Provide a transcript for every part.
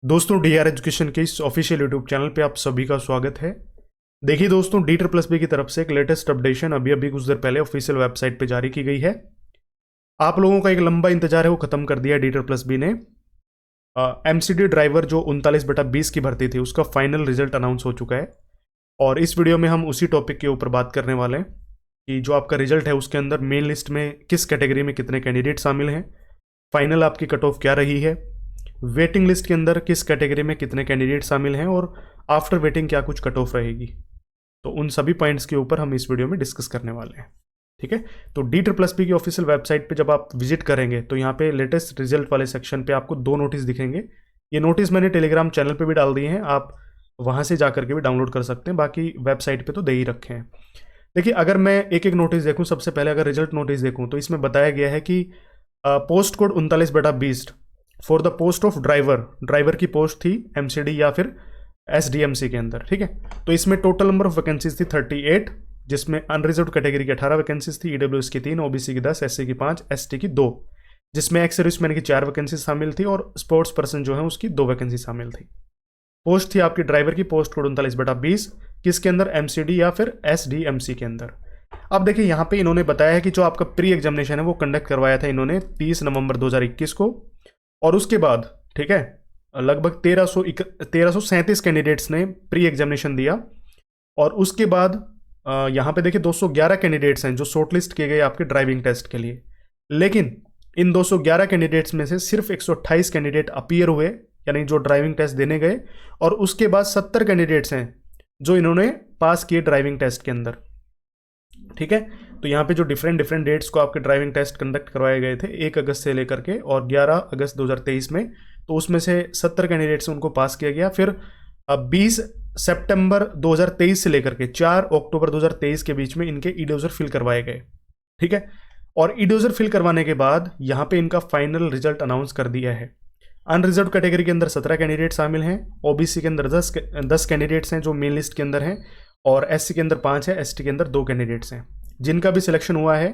दोस्तों D R education के इस ऑफिशियल यूट्यूब चैनल पे आप सभी का स्वागत है। देखिए दोस्तों, डी ट्रिपल एस बी की तरफ से एक लेटेस्ट अपडेशन अभी कुछ देर पहले ऑफिशियल वेबसाइट पे जारी की गई है। आप लोगों का एक लंबा इंतजार है वो खत्म कर दिया डी ट्रिपल एस बी ने। एमसीडी ड्राइवर जो 39/20 की भर्ती थी उसका फाइनल रिजल्ट अनाउंस हो चुका है और इस वीडियो में हम उसी टॉपिक के ऊपर बात करने वाले हैं कि जो आपका रिजल्ट है उसके अंदर मेन लिस्ट में किस कैटेगरी में कितने कैंडिडेट शामिल हैं, फाइनल आपकी कट ऑफ क्या रही है, वेटिंग लिस्ट के अंदर किस कैटेगरी में कितने कैंडिडेट शामिल हैं और आफ्टर वेटिंग क्या कुछ कट ऑफ रहेगी। तो उन सभी पॉइंट्स के ऊपर हम इस वीडियो में डिस्कस करने वाले हैं। ठीक है, तो डी ट्रिपल एस बी की ऑफिशियल वेबसाइट पे जब आप विजिट करेंगे तो यहाँ पे लेटेस्ट रिजल्ट वाले सेक्शन पे आपको दो नोटिस दिखेंगे। ये नोटिस मैंने टेलीग्राम चैनल पे भी डाल दिए हैं, आप वहाँ से जाकर के भी डाउनलोड कर सकते हैं, बाकी वेबसाइट पे तो दे ही रखे हैं। देखिए, अगर मैं एक एक नोटिस देखूँ, सबसे पहले अगर रिजल्ट नोटिस देखूँ तो इसमें बताया गया है कि post code 39/20 for the post of driver की पोस्ट थी एमसीडी या फिर एसडीएमसी के अंदर। ठीक है, तो इसमें टोटल नंबर ऑफ वैकेंसीज थी 38, जिसमें अनरिजर्व कैटेगरी की 18 वैकेंसीज थी, ईडब्ल्यूएस की 3, ओबीसी की 10, एससी की 5, एसटी की 2, जिसमें एक्स सर्विसमैन की 4 वैकेंसी शामिल थी और स्पोर्ट्स पर्सन जो है उसकी 2 वैकेंसी शामिल थी। पोस्ट थी आपकी ड्राइवर की पोस्ट कोड 39/20, किसके अंदर, एमसीडी या फिर एसडीएमसी के अंदर। अब देखिए यहाँ पे इन्होंने बताया है कि जो आपका प्री एग्जामिनेशन है वो कंडक्ट करवाया था इन्होंने 30 नवंबर 2021 को, और उसके बाद ठीक है लगभग 1337 कैंडिडेट्स ने प्री एग्जामिनेशन दिया, और उसके बाद यहाँ पे देखिए 211 कैंडिडेट्स हैं जो शॉर्टलिस्ट किए गए आपके ड्राइविंग टेस्ट के लिए। लेकिन इन 211 कैंडिडेट्स में से सिर्फ 128 कैंडिडेट अपीयर हुए, यानी जो ड्राइविंग टेस्ट देने गए, और उसके बाद 70 कैंडिडेट्स हैं जो इन्होंने पास किए ड्राइविंग टेस्ट के अंदर। ठीक है, तो यहाँ पे जो डिफरेंट डेट्स को आपके ड्राइविंग टेस्ट कंडक्ट करवाए गए थे 1 अगस्त से लेकर के और 11 अगस्त 2023 में, तो उसमें से 70 कैंडिडेट से उनको पास किया गया। फिर 20 सितंबर 2023 से लेकर के 4 अक्टूबर 2023 के बीच में इनके ईडोजर फिल करवाए गए। ठीक है, और ईडोजर फिल करवाने के बाद यहाँ पे इनका फाइनल रिजल्ट अनाउंस कर दिया है। अनरिजर्व कैटेगरी के अंदर 17 कैंडिडेट शामिल हैं, ओबीसी के अंदर 10 कैंडिडेट्स हैं जो मेन लिस्ट के अंदर हैं, और एससी के अंदर 5 है, एसटी के अंदर 2 कैंडिडेट्स हैं। जिनका भी सिलेक्शन हुआ है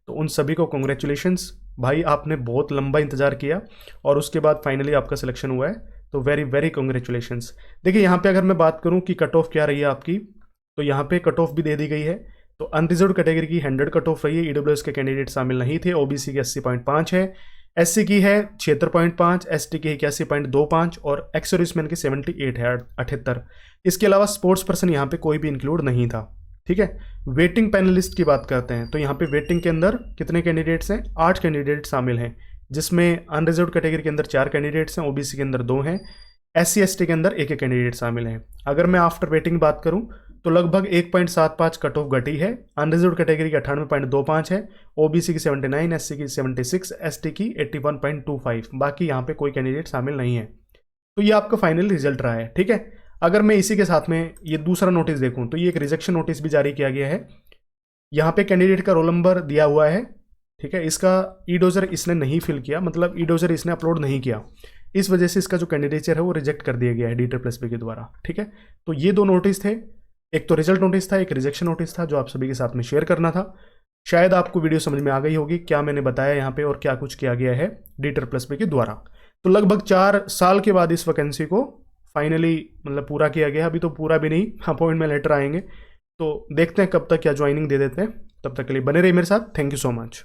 तो उन सभी को कॉन्ग्रेचुलेशंस भाई, आपने बहुत लंबा इंतजार किया और उसके बाद फाइनली आपका सिलेक्शन हुआ है, तो वेरी वेरी कॉन्ग्रेचुलेशंस। देखिए यहाँ पे अगर मैं बात करूँ कि कट ऑफ क्या रही है आपकी, तो यहाँ पे कट ऑफ भी दे दी गई है। तो अनरिजर्व कैटेगरी की 100 कट ऑफ रही है, ईडब्ल्यूएस के कैंडिडेट शामिल नहीं थे, ओबीसी की 80.5 है, एससी की है 76.5, एसटी की 81.25 और एक्स सर्विसमैन की 78 है 78। इसके अलावा स्पोर्ट्स पर्सन यहाँ पे कोई भी इंक्लूड नहीं था। ठीक है, वेटिंग पैनलिस्ट की बात करते हैं तो यहाँ पे वेटिंग के अंदर कितने कैंडिडेट्स हैं, 8 कैंडिडेट शामिल हैं, जिसमें अनरिजर्व कैटेगरी के अंदर 4 कैंडिडेट्स हैं, ओबीसी के अंदर 2 हैं, एससी एसटी के अंदर 1 कैंडिडेट शामिल हैं। अगर मैं आफ्टर वेटिंग बात करूँ तो लगभग 1.75 कट ऑफ घटी है। अनरिजर्व कैटेगरी की 98.25 है, ओबीसी की 79, एससी की 76, एसटी की 81.25, बाकी यहाँ पे कोई कैंडिडेट शामिल नहीं है। तो ये आपका फाइनल रिजल्ट रहा है। ठीक है, अगर मैं इसी के साथ में ये दूसरा नोटिस देखूं तो ये एक रिजेक्शन नोटिस भी जारी किया गया है। यहाँ पे कैंडिडेट का रोल नंबर दिया हुआ है। ठीक है, इसका ईडोजर इसने नहीं फिल किया, मतलब ईडोजर इसने अपलोड नहीं किया, इस वजह से इसका जो कैंडिडेचर है वो रिजेक्ट कर दिया गया है डी ट्रिपल एस बी के द्वारा। ठीक है, तो ये 2 नोटिस थे, एक तो रिजल्ट नोटिस था, एक रिजेक्शन नोटिस था, जो आप सभी के साथ में शेयर करना था। शायद आपको वीडियो समझ में आ गई होगी क्या मैंने बताया यहाँ पे और क्या कुछ किया गया है डी ट्रिपल एस बी के द्वारा। तो लगभग 4 साल के बाद इस वैकेंसी को फाइनली मतलब पूरा किया गया। अभी तो पूरा भी नहीं, अपॉइंटमेंट लेटर आएंगे, तो देखते हैं कब तक क्या ज्वाइनिंग दे देते हैं। तब तक के लिए बने रहिए मेरे साथ। Thank you so much.